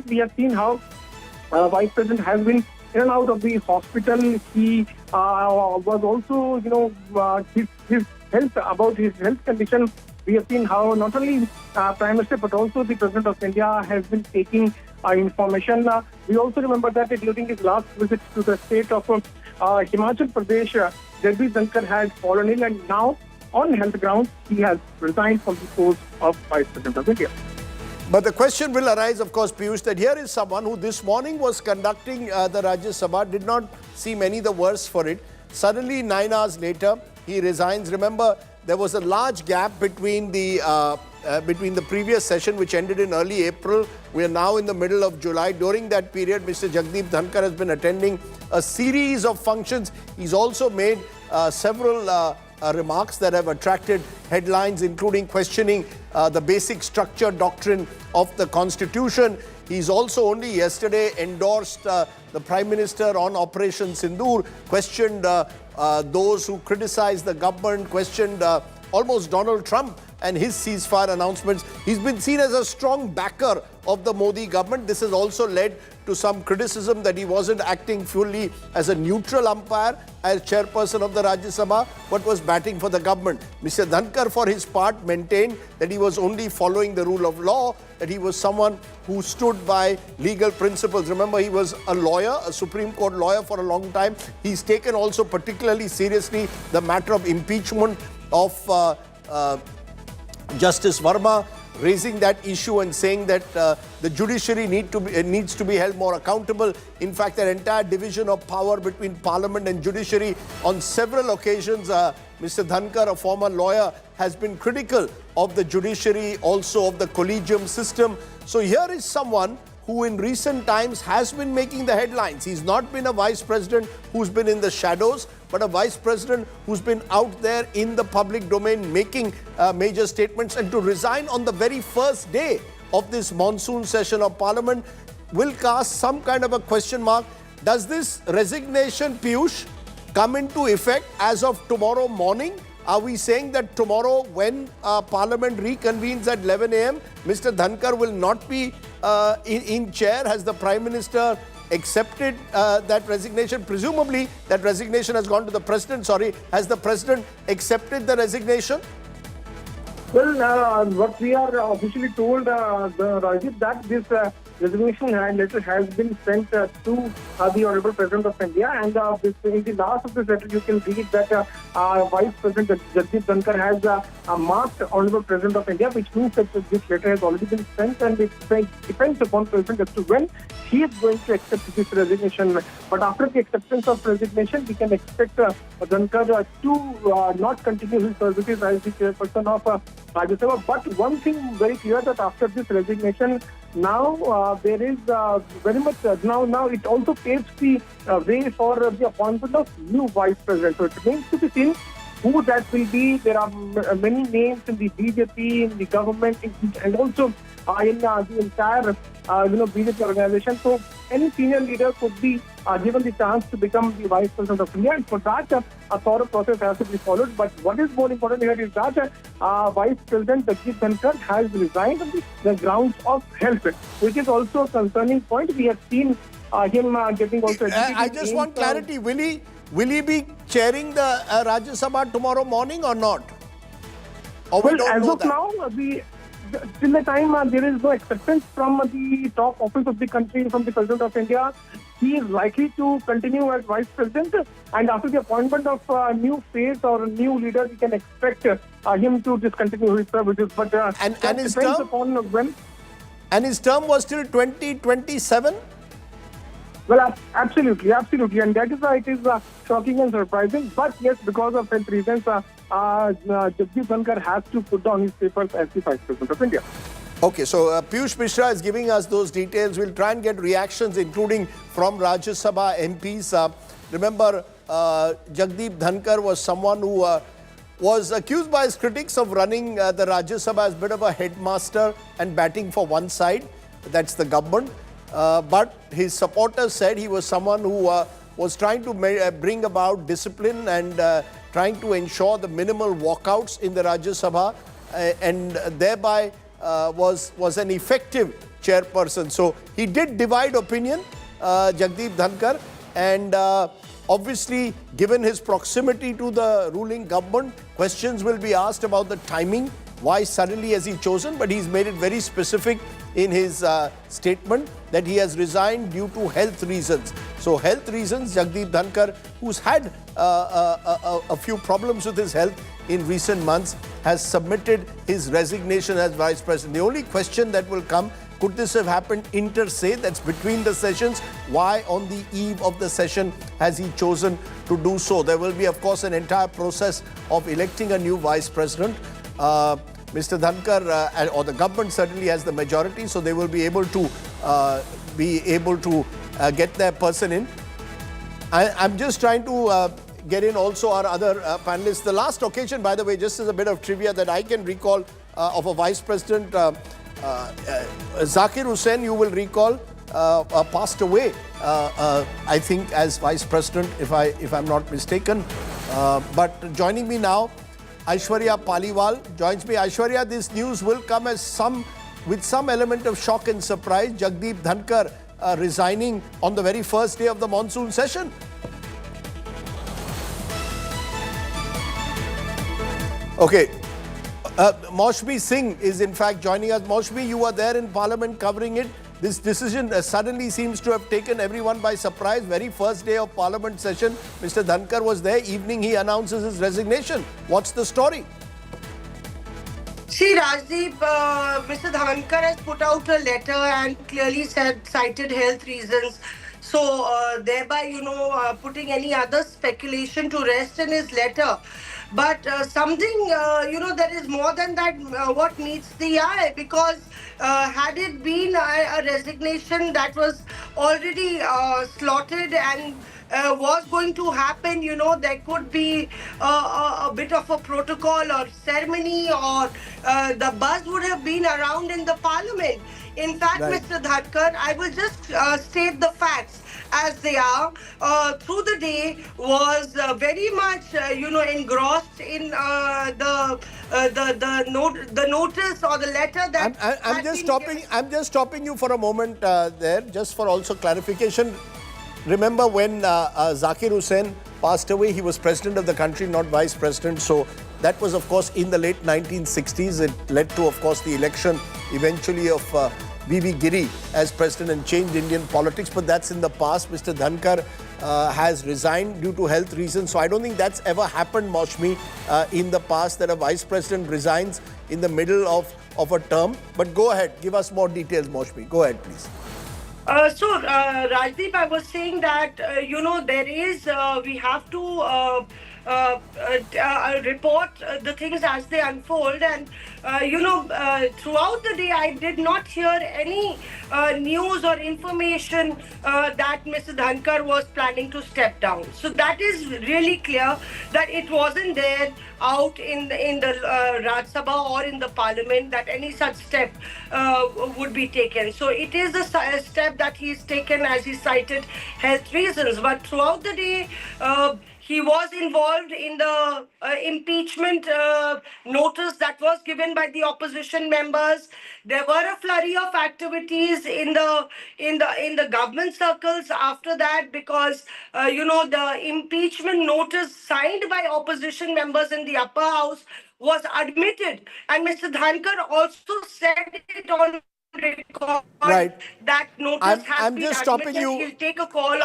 we have seen how Vice President has been in and out of the hospital. He was also, his health, about his health condition. We have seen how not only Prime Minister but also the President of India has been taking information. We also remember that during his last visit to the state of Himachal Pradesh, Jagdeep Dhankhar had fallen ill, and now on health grounds he has resigned from the post of Vice President of India. But the question will arise, of course, Piyush, that here is someone who this morning was conducting the Rajya Sabha, did not seem any the worse for it. Suddenly, 9 hours later, he resigns. Remember, there was a large gap between the previous session, which ended in early April. We are now in the middle of July. During that period, Mr. Jagdeep Dhankhar has been attending a series of functions. He's also made several remarks that have attracted headlines, including questioning the basic structure doctrine of the Constitution. He's also only yesterday endorsed the Prime Minister on Operation Sindoor, questioned those who criticized the government, questioned almost Donald Trump and his ceasefire announcements. He's been seen as a strong backer of the Modi government. This has also led to some criticism that he wasn't acting fully as a neutral umpire, as chairperson of the Rajya Sabha, but was batting for the government. Mr. Dhankhar, for his part, maintained that he was only following the rule of law, that he was someone who stood by legal principles. Remember, he was a lawyer, a Supreme Court lawyer for a long time. He's taken also particularly seriously the matter of impeachment of Justice Verma, raising that issue and saying that the judiciary needs to be held more accountable. In fact, that entire division of power between Parliament and judiciary, on several occasions, Mr. Dhankhar, a former lawyer, has been critical of the judiciary, also of the collegium system. So here is someone who in recent times has been making the headlines. He's not been a vice president who's been in the shadows, but a vice president who's been out there in the public domain making major statements. And to resign on the very first day of this monsoon session of Parliament will cast some kind of a question mark. Does this resignation, Piyush, come into effect as of tomorrow morning? Are we saying that tomorrow, when Parliament reconvenes at 11 a.m., Mr. Dhankhar will not be in chair? Has the Prime Minister accepted that resignation? Presumably, that resignation has gone to the President. Sorry, has the President accepted the resignation? Well, what we are officially told, Rajiv, that this resignation letter has been sent to the Honorable President of India, and in the last of this letter you can read that Vice President Jagdeep Dhankhar has marked Honorable President of India, which means that this letter has already been sent, and it depends upon President as to when he is going to accept this resignation. But after the acceptance of resignation, we can expect Dhankhar to not continue his services as the chairperson of Rajya Sabha. But one thing very clear, that after this resignation, now there is very much now it also paves the way for the appointment of new vice president. So it remains to be seen who that will be. There are many names in the BJP, in the government, and also in the entire BJP organization. So any senior leader could be given the chance to become the vice president of India, and for that a thorough process has to be followed. But what is more important here is that Vice President Jagdeep Dhankhar has resigned on the grounds of health, which is also a concerning point. We have seen him getting also. I just want clarity. Will he be chairing the Rajya Sabha tomorrow morning or not? Or well, as of now, till the time there is no acceptance from the top office of the country, from the President of India, he is likely to continue as Vice President. And after the appointment of a new face or a new leader, we can expect him to discontinue his services. But and his depends term? upon when. And his term was till 2027? Well, absolutely. And that is why it is shocking and surprising. But yes, because of health reasons, Jagdeep Dhankhar has to put down his papers as the Vice President of India. Okay, so Piyush Mishra is giving us those details. We'll try and get reactions, including from Rajya Sabha MPs. Remember, Jagdeep Dhankhar was someone who was accused by his critics of running the Rajya Sabha as a bit of a headmaster and batting for one side. That's the government. But his supporters said he was someone who was trying to bring about discipline and trying to ensure the minimal walkouts in the Rajya Sabha and thereby was an effective chairperson. So he did divide opinion, Jagdeep Dhankhar, and obviously, given his proximity to the ruling government, questions will be asked about the timing. Why suddenly has he chosen? But he's made it very specific in his statement that he has resigned due to health reasons. So health reasons, Jagdeep Dhankhar, who's had a few problems with his health in recent months, has submitted his resignation as vice president. The only question that will come, could this have happened inter se, that's between the sessions? Why on the eve of the session has he chosen to do so? There will be, of course, an entire process of electing a new vice president. Mr. Dhankhar or the government certainly has the majority, so they will be able to get their person in. I'm just trying to get in also our other panelists. The last occasion, by the way, just as a bit of trivia that I can recall of a vice president, Zakir Hussain, you will recall, passed away, I think, as vice president, if I'm not mistaken. But joining me now, Aishwarya Paliwal joins me. Aishwarya, this news will come as with some element of shock and surprise. Jagdeep Dhankhar resigning on the very first day of the monsoon session. Okay. Maushmi Singh is in fact joining us. Maushmi, you were there in Parliament covering it. This decision suddenly seems to have taken everyone by surprise. Very first day of Parliament session, Mr. Dhankhar was there. Evening, he announces his resignation. What's the story? See, Rajdeep, Mr. Dhankhar has put out a letter and clearly cited health reasons. So, thereby, putting any other speculation to rest in his letter. But something, there is more than that what meets the eye, because had it been a resignation that was already slotted and was going to happen, there could be a bit of a protocol or ceremony, or the buzz would have been around in the parliament. In fact, right. Mr. Dhankhar, I will just state the facts as they are. Through the day was very much, engrossed in the notice or the letter that I'm just stopping you for a moment there, just for also clarification. Remember when Zakir Hussain passed away, he was president of the country, not vice president. So that was, of course, in the late 1960s. It led to, of course, the election eventually of B.B. Giri as president and changed Indian politics. But that's in the past. Mr. Dhankhar has resigned due to health reasons. So I don't think that's ever happened, Maushmi, in the past, that a vice president resigns in the middle of a term. But go ahead, give us more details, Maushmi. Go ahead, please. Rajdeep, I was saying that, there is, we have to report the things as they unfold. And, throughout the day, I did not hear any news or information that Mr. Dhankhar was planning to step down. So that is really clear that it wasn't there out in the Rajya Sabha or in the parliament that any such step would be taken. So it is a step that he's taken, as he cited health reasons. But throughout the day, he was involved in the impeachment notice that was given by the opposition members. There were a flurry of activities in the government circles after that, because the impeachment notice signed by opposition members in the upper house was admitted, and Mr. Dhankhar also said it on record, right, that notice has been admitted. He'll take a call.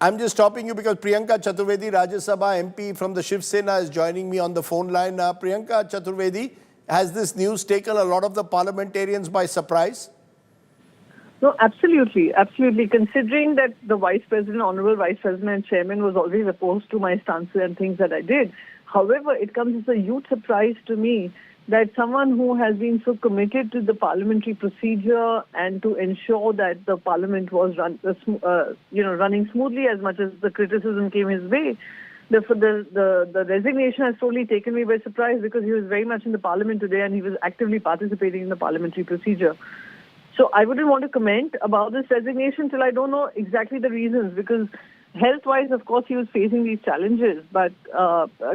I'm just stopping you because Priyanka Chaturvedi, Rajya Sabha MP from the Shiv Sena, is joining me on the phone line. Priyanka Chaturvedi, has this news taken a lot of the parliamentarians by surprise? No, absolutely. Absolutely. Considering that the Vice President, Honorable Vice President and Chairman was always opposed to my stances and things that I did. However, it comes as a huge surprise to me that someone who has been so committed to the parliamentary procedure and to ensure that the parliament was running smoothly, as much as the criticism came his way, the resignation has totally taken me by surprise, because he was very much in the parliament today and he was actively participating in the parliamentary procedure. So I wouldn't want to comment about this resignation till I don't know exactly the reasons, because health-wise, of course, he was facing these challenges. But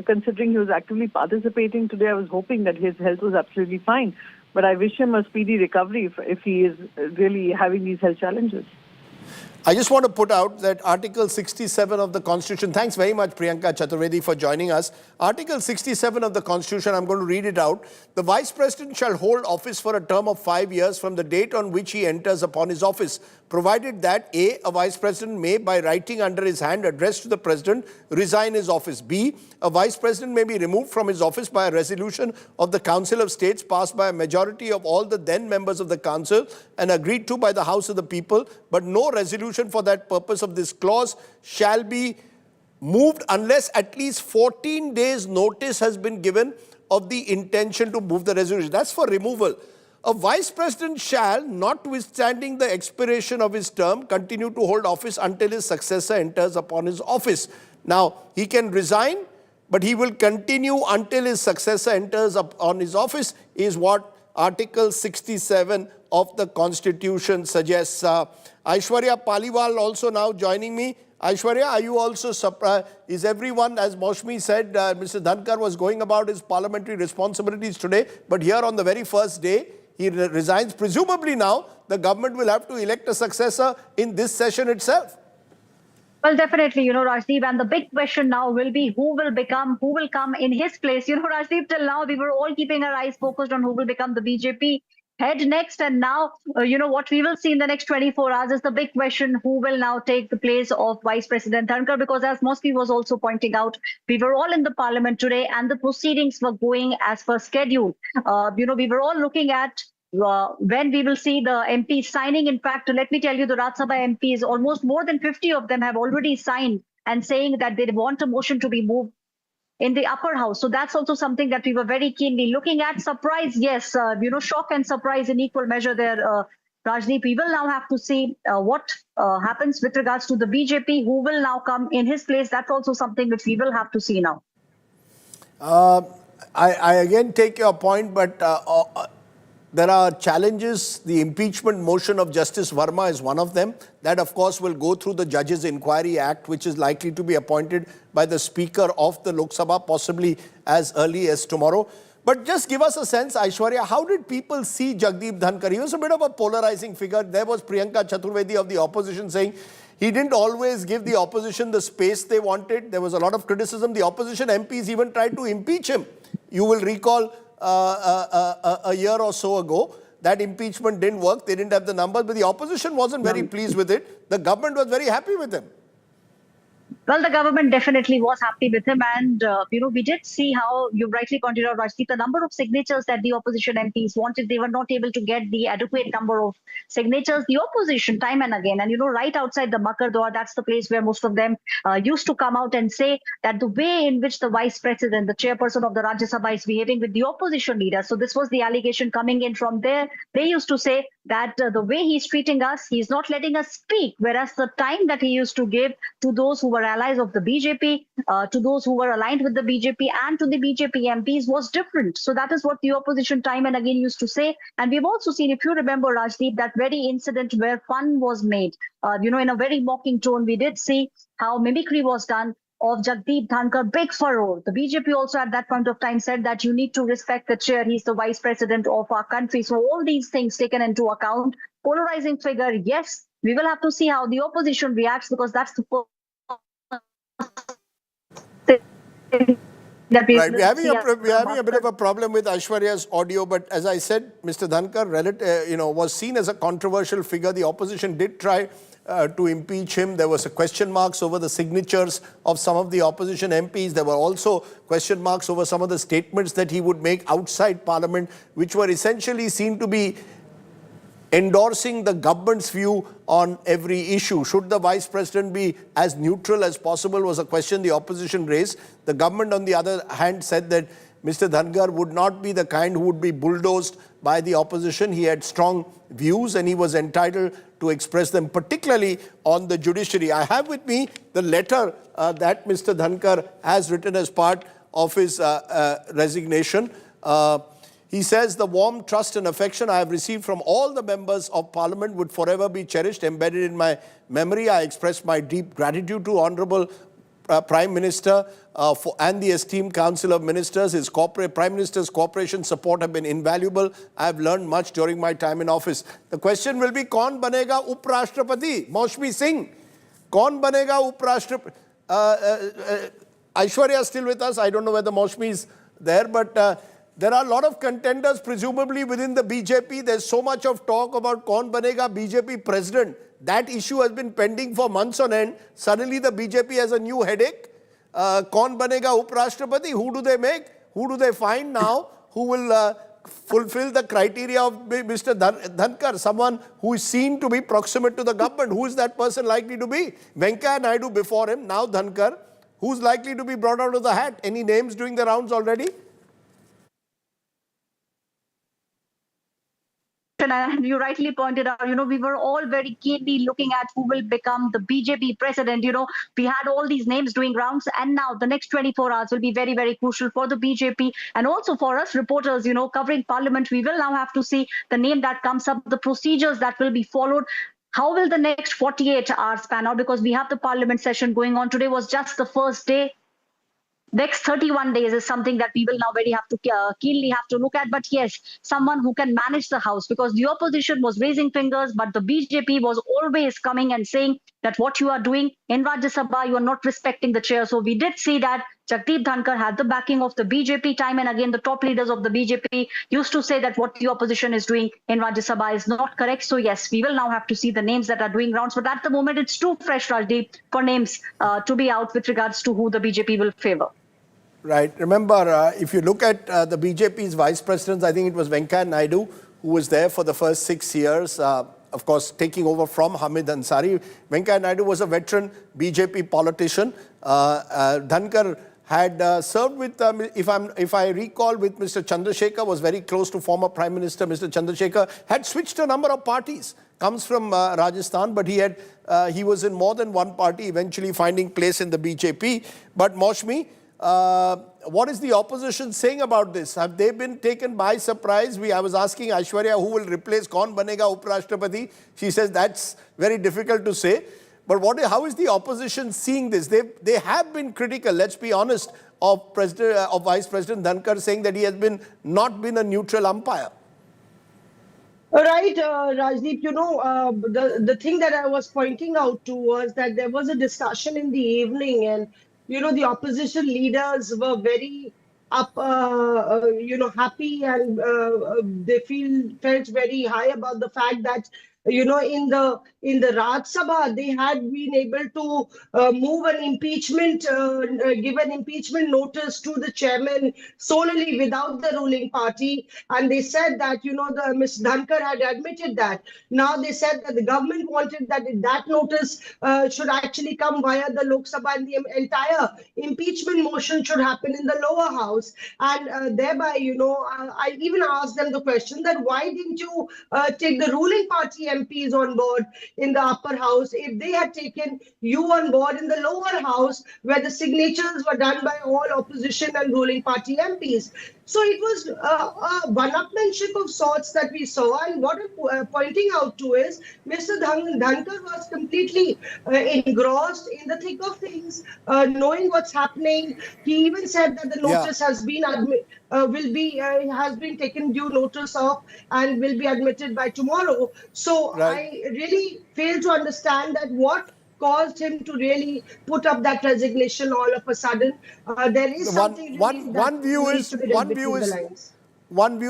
considering he was actively participating today, I was hoping that his health was absolutely fine. But I wish him a speedy recovery if he is really having these health challenges. I just want to put out that Article 67 of the Constitution, thanks very much Priyanka Chaturvedi for joining us. Article 67 of the Constitution, I'm going to read it out. The Vice President shall hold office for a term of 5 years from the date on which he enters upon his office, provided that A, a Vice President may, by writing under his hand addressed to the President, resign his office. B, a Vice President may be removed from his office by a resolution of the Council of States passed by a majority of all the then members of the Council and agreed to by the House of the People, but no resolution for that purpose of this clause shall be moved unless at least 14 days notice has been given of the intention to move the resolution. That's for removal. A Vice President shall, notwithstanding the expiration of his term, continue to hold office until his successor enters upon his office. Now, he can resign, but he will continue until his successor enters upon his office, is what Article 67 of the Constitution suggests. Aishwarya Paliwal also now joining me. Aishwarya, are you also surprised? Is everyone, as Maushmi said, Mr. Dhankar was going about his parliamentary responsibilities today, but here on the very first day, he resigns. Presumably now, the government will have to elect a successor in this session itself. Well, definitely, Rajdeep, and the big question now will be who will come in his place. Rajdeep, till now, we were all keeping our eyes focused on who will become the BJP head next. And now, what we will see in the next 24 hours is the big question, who will now take the place of Vice President Dhankar? Because as Mosby was also pointing out, we were all in the parliament today and the proceedings were going as per schedule. We were all looking at when we will see the MPs signing. In fact, let me tell you, the Rajya Sabha MPs, almost more than 50 of them have already signed and saying that they want a motion to be moved in the upper house. So that's also something that we were very keenly looking at. Surprise, yes, shock and surprise in equal measure there, Rajdeep. We will now have to see what happens with regards to the BJP, who will now come in his place. That's also something which we will have to see now. I again take your point, but there are challenges. The impeachment motion of Justice Verma is one of them. That, of course, will go through the Judges Inquiry Act, which is likely to be appointed by the Speaker of the Lok Sabha, possibly as early as tomorrow. But just give us a sense, Aishwarya, how did people see Jagdeep Dhankhar? He was a bit of a polarizing figure. There was Priyanka Chaturvedi of the opposition saying he didn't always give the opposition the space they wanted. There was a lot of criticism. The opposition MPs even tried to impeach him. You will recall a year or so ago, that impeachment didn't work. They didn't have the numbers, but the opposition wasn't very pleased with it. The government was very happy with him. Well, the government definitely was happy with him. And, we did see how you rightly pointed out, Rajdeep, the number of signatures that the opposition MPs wanted. They were not able to get the adequate number of signatures. The opposition, time and again, and, right outside the Makar Dwar, that's the place where most of them used to come out and say that the way in which the Vice President, the chairperson of the Rajya Sabha, is behaving with the opposition leaders. So this was the allegation coming in from there. They used to say that the way he's treating us, he's not letting us speak, whereas the time that he used to give to those who were allies of the BJP, to those who were aligned with the BJP and to the BJP MPs was different. So that is what the opposition time and again used to say. And we've also seen, if you remember, Rajdeep, that very incident where fun was made, in a very mocking tone, we did see how mimicry was done of Jagdeep Dhankhar, big furrow. The BJP also at that point of time said that you need to respect the chair. He's the Vice President of our country. So all these things taken into account, polarizing figure, yes, we will have to see how the opposition reacts, because that's the Right, we're having a bit of a problem with Aishwarya's audio, but as I said, Mr. Dhankar, was seen as a controversial figure. The opposition did try to impeach him. There was a question marks over the signatures of some of the opposition MPs. There were also question marks over some of the statements that he would make outside Parliament, which were essentially seen to be endorsing the government's view on every issue. Should the Vice President be as neutral as possible was a question the opposition raised. The government, on the other hand, said that Mr. Dhankhar would not be the kind who would be bulldozed by the opposition. He had strong views and he was entitled to express them, particularly on the judiciary. I have with me the letter that Mr. Dhankhar has written as part of his resignation. He says, the warm trust and affection I have received from all the members of Parliament would forever be cherished, embedded in my memory. I express my deep gratitude to Honourable Prime Minister and the esteemed Council of Ministers. His Prime Minister's cooperation support have been invaluable. I have learned much during my time in office. The question will be, kaun banega Uprashtrapati? Maushmi Singh. Kaun banega Uprashtrapati? Aishwarya is still with us. I don't know whether Maushmi is there, but there are a lot of contenders, presumably within the BJP. There's so much of talk about kaun banega BJP president. That issue has been pending for months on end. Suddenly the BJP has a new headache. Kaun banega Uprashtrapati? Who do they make? Who do they find now? Who will fulfill the criteria of Mr. Dhankar? Someone who is seen to be proximate to the government. Who is that person likely to be? Venkaiah Naidu before him, now Dhankar. Who's likely to be brought out of the hat? Any names doing the rounds already? And you rightly pointed out, we were all very keenly looking at who will become the BJP president. We had all these names doing rounds, and now the next 24 hours will be very, very crucial for the BJP and also for us reporters, covering Parliament. We will now have to see the name that comes up, the procedures that will be followed. How will the next 48 hours pan out? Because we have the Parliament session going on. Today was just the first day. Next 31 days is something that we will now keenly have to look at. But yes, someone who can manage the House, because the opposition was raising fingers, but the BJP was always coming and saying that what you are doing in Rajya Sabha, you are not respecting the chair. So we did see that Jagdeep Dhankhar had the backing of the BJP time and again. The top leaders of the BJP used to say that what the opposition is doing in Rajya Sabha is not correct. So yes, we will now have to see the names that are doing rounds. But at the moment, it's too fresh, Rajdeep, for names to be out with regards to who the BJP will favor. Right. Remember, if you look at the BJP's vice presidents, I think it was Venkaiah Naidu who was there for the first 6 years, of course, taking over from Hamid Ansari. Venkaiah Naidu was a veteran BJP politician. Dhankar had served with, if I recall, with Mr. Chandrasekhar, was very close to former Prime Minister Mr. Chandrasekhar, had switched a number of parties, comes from Rajasthan, but he was in more than one party, eventually finding place in the BJP. But Maushmi, what is the opposition saying about this? Have they been taken by surprise? I was asking Aishwarya who will replace kaun banega Uprashtrapati. She says that's very difficult to say. But how is the opposition seeing this? They have been critical, let's be honest, of Vice President Dhankar, saying that he has not been a neutral umpire. Right, Rajdeep, the thing that I was pointing out to was that there was a discussion in the evening, and the opposition leaders were very happy, and they felt very high about the fact that in the Raj Sabha they had been able to move an impeachment, give an impeachment notice to the chairman solely without the ruling party, and they said that the Ms. Dhankar had admitted that. Now they said that the government wanted that notice should actually come via the Lok Sabha, and the entire impeachment motion should happen in the lower house, and thereby I even asked them the question that why didn't you take the ruling party MPs on board in the upper house if they had taken you on board in the lower house where the signatures were done by all opposition and ruling party MPs. So it was a one-upmanship of sorts that we saw, and what I'm pointing out to is Mr. Dhankar was completely engrossed in the thick of things, knowing what's happening. He even said that the notice has been has been taken due notice of and will be admitted by tomorrow. So I really fail to understand that what caused him to really put up that resignation all of a sudden. There is something one view,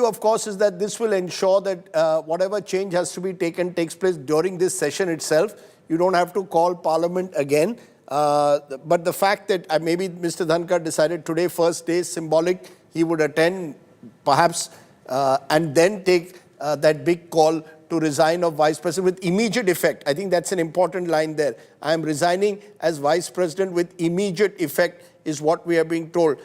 of course, is that this will ensure that whatever change has to be taken takes place during this session itself. You don't have to call Parliament again. But the fact that maybe Mr. Dhankar decided today, first day, symbolic, he would attend perhaps and then take that big call to resign of Vice President with immediate effect. I think that's an important line there. I am resigning as Vice President with immediate effect is what we are being told.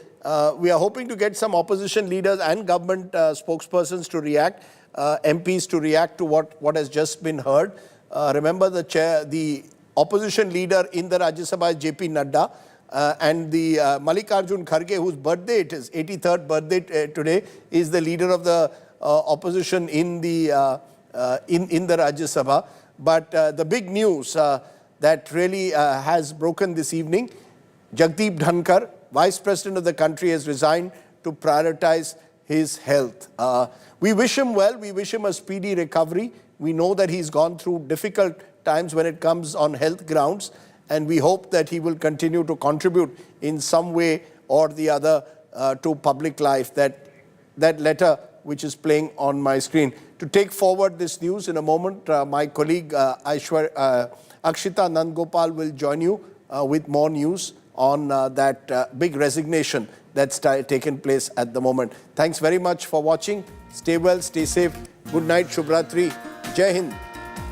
We are hoping to get some opposition leaders and government spokespersons to react, MPs to react to what has just been heard. Remember the opposition leader in the Rajya Sabha is JP Nadda, and the Mallikarjun Kharge, whose birthday it is, 83rd birthday today, is the leader of the opposition in the Rajya Sabha. But the big news that really has broken this evening, Jagdeep Dhankhar, Vice President of the country, has resigned to prioritize his health. We wish him well. We wish him a speedy recovery. We know that he's gone through difficult times when it comes on health grounds, and we hope that he will continue to contribute in some way or the other to public life. That letter which is playing on my screen. To take forward this news in a moment, my colleague Akshita Nandgopal will join you with more news on that big resignation that's taken place at the moment. Thanks very much for watching. Stay well, stay safe. Good night, Shubhratri. Jai Hind.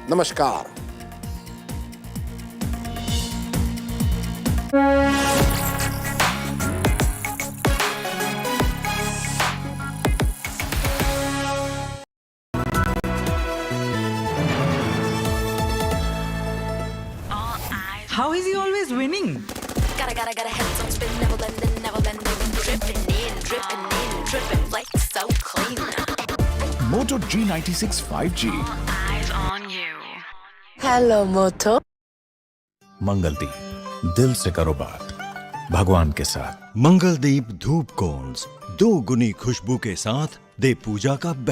Namaskar. How is he always winning? Gotta head on spin, never blending, dripping in, like so clean. Moto G96 5G. Eyes on you. Hello, Moto. Mangaldeep, दिल से करो बात भगवान के साथ। मंगलदीप धूप cons 2 गुनी खुशबू के साथ दे पूजा का